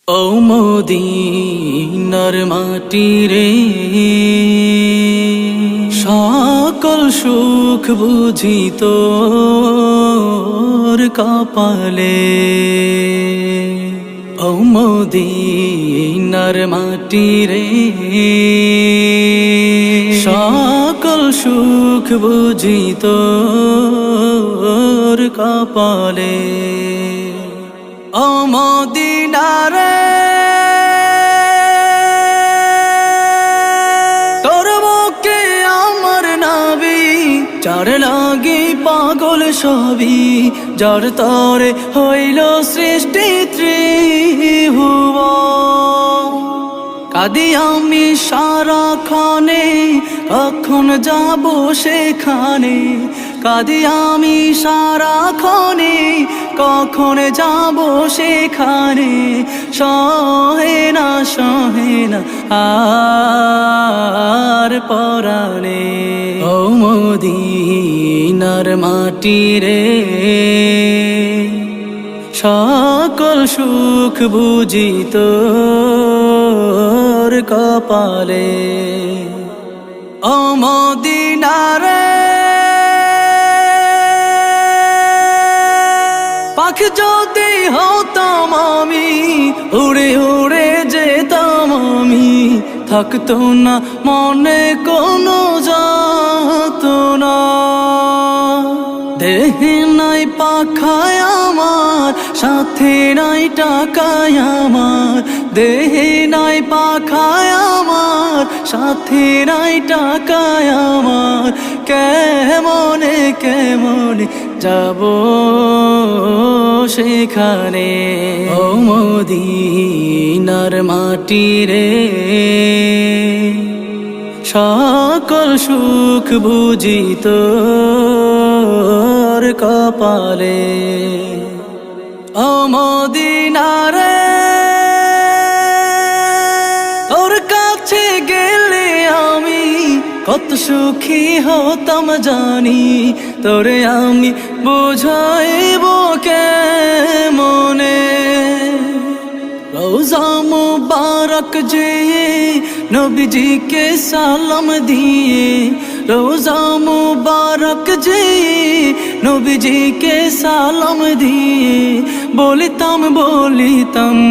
ও মদিনার মাটি রে, সকল সুখ বুঝি তোর কপালে। ও মদিনার মাটি রে, সকল সুখ বুঝি তোর কপালে। ও মদিনা রে, তোর বুকে আমার নাবি, যার লাগি পাগল সবই, যার তরে হইল সৃষ্টি ত্রিভুবন। কাঁদি আমি সারাক্ষণে, কখন যাব সেখানে। কাঁদি আমি সারাক্ষণে, কখন যাব সেখানে। সহে না আর পরাণে। ও মদিনার মাটি রে, সকল সুখ বুঝি তোর কপালে। ও মদিনা রে, পাখি যদি হতাম আমি, উড়ে উড়ে যেতাম আমি। থাকতো না মনে কোনো যাতনা, দেহে নাই পাখায় আমার, সাথে নাই টাকায় আমার। দেহে নাই পাখায় আমার, সাথে নাই টাকায় আমার। কেমনে কেমনে যাব সেখানে। ও মদিনার মাটি রে, সকল সুখ বুঝি তোর কপালে। ও মদিনা রে, তোর কাছে গেলে আমি কত সুখী হতাম জানি। তোরে আমি বুঝাইব কেমনে। রোজা মুবারক যে নবীজিকে সালাম দিয়ে, রোজা মুবারক যে নবীজিকে সালাম দিয়ে, বলিতাম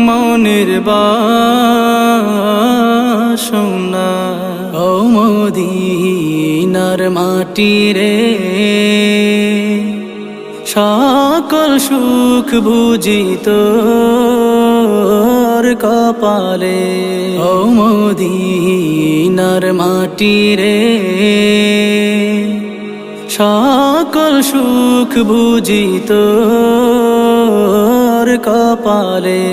মনের বাসনা। ও মদিনার মাটি রে, সকল সুখ বুঝি তোর কপালে। ও মদিনার মাটি রে, সকল সুখ বুঝি তোর কপালে।